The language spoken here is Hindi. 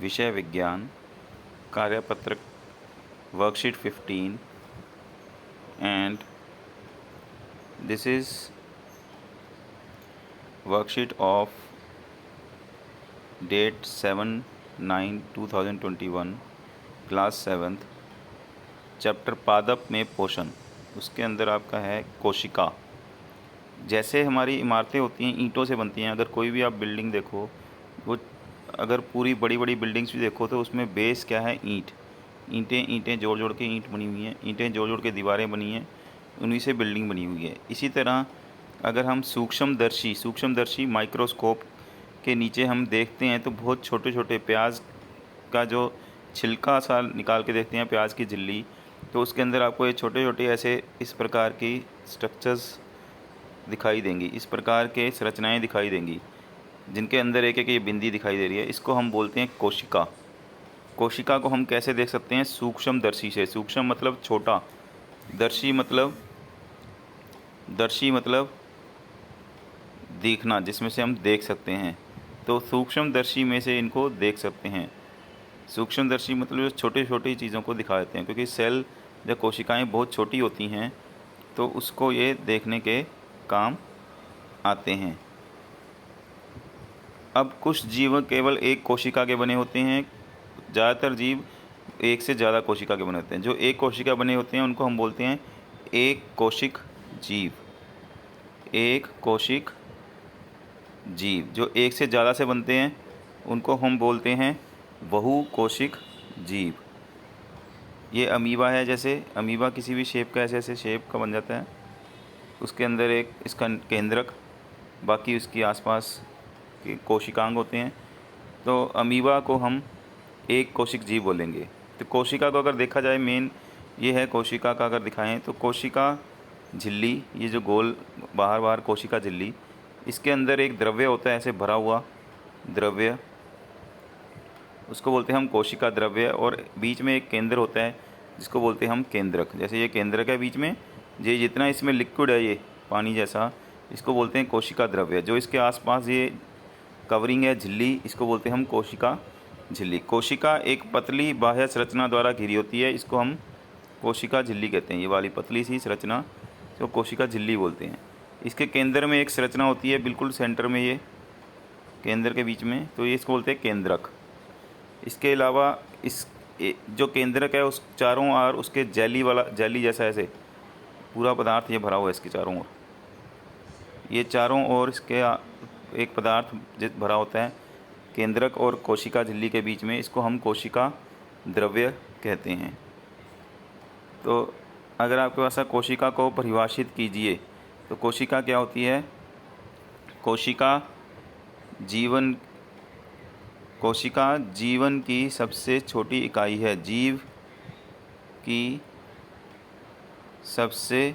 विषय विज्ञान कार्यपत्रक worksheet 15 and this is worksheet of date 7/9/2021 class 7th chapter पादप में पोषण। उसके अंदर आपका है कोशिका। जैसे हमारी इमारतें होती हैं ईंटों से बनती हैं। अगर कोई भी आप बिल्डिंग देखो, वो अगर पूरी बड़ी बड़ी बिल्डिंग्स भी देखो तो उसमें बेस क्या है? ईंट। ईंटें जोड़ जोड़ के ईंट बनी हुई हैं, ईंटें जोड़ जोड़ के दीवारें बनी हैं, उन्हीं से बिल्डिंग बनी हुई है। इसी तरह अगर हम सूक्ष्मदर्शी माइक्रोस्कोप के नीचे हम देखते हैं तो बहुत छोटे छोटे प्याज का जो छिलका सा निकाल के देखते हैं, प्याज की झिल्ली, तो उसके अंदर आपको ये छोटे छोटे ऐसे इस प्रकार की स्ट्रक्चर्स दिखाई देंगी, इस प्रकार के संरचनाएं दिखाई देंगी, जिनके अंदर एक एक ये बिंदी दिखाई दे रही है। इसको हम बोलते हैं कोशिका। कोशिका को हम कैसे देख सकते हैं? सूक्ष्मदर्शी से। सूक्ष्म मतलब छोटा, दर्शी मतलब देखना, जिसमें से हम देख सकते हैं। तो सूक्ष्मदर्शी में से इनको देख सकते हैं। सूक्ष्मदर्शी मतलब जो छोटी छोटी चीज़ों को दिखा देते हैं, क्योंकि सेल जब कोशिकाएं बहुत छोटी होती हैं तो उसको ये देखने के काम आते हैं। अब कुछ जीव केवल एक कोशिका के बने होते हैं, ज़्यादातर जीव एक से ज़्यादा कोशिका के बने होते हैं। जो एक कोशिका बने होते हैं उनको हम बोलते हैं एक कोशिक जीव। एक कोशिक जीव जो एक से ज़्यादा से बनते हैं उनको हम बोलते हैं बहुकोशिक जीव। ये अमीबा है, जैसे अमीबा किसी भी शेप का ऐसे ऐसे शेप का बन जाता है, उसके अंदर एक इसका केंद्रक, बाकी उसके आसपास के कोशिकांग होते हैं। तो अमीबा को हम एक कोशिक जीव बोलेंगे। तो कोशिका को अगर देखा जाए, मेन ये है कोशिका का अगर दिखाएं तो कोशिका झिल्ली, ये जो गोल बाहर कोशिका झिल्ली, इसके अंदर एक द्रव्य होता है ऐसे भरा हुआ द्रव्य, उसको बोलते हैं हम कोशिका द्रव्य। और बीच में एक केंद्र होता है जिसको बोलते हैं हम केंद्रक। जैसे ये केंद्रक है बीच में, ये जितना इसमें लिक्विड है ये पानी जैसा, इसको बोलते हैं कोशिका द्रव्य। जो इसके आसपास ये कवरिंग है झिल्ली, इसको बोलते हैं हम कोशिका झिल्ली। कोशिका एक पतली बाह्य संरचना द्वारा घिरी होती है, इसको हम कोशिका झिल्ली कहते हैं। ये वाली पतली सी संरचना जो कोशिका झिल्ली बोलते हैं। इसके केंद्र में एक संरचना होती है, बिल्कुल सेंटर में, ये केंद्र के बीच में, तो ये इसको बोलते हैं केंद्रक। इसके अलावा जो केंद्रक है उस चारों ओर उसके जेली जैसा ऐसे पूरा पदार्थ ये भरा हुआ है इसके चारों ओर। ये चारों ओर इसके एक पदार्थ भरा होता है केंद्रक और कोशिका झिल्ली के बीच में, इसको हम कोशिका द्रव्य कहते हैं। तो अगर आपके पास कोशिका को परिभाषित कीजिए तो कोशिका क्या होती है? कोशिका जीवन की सबसे छोटी इकाई है। जीव की सबसे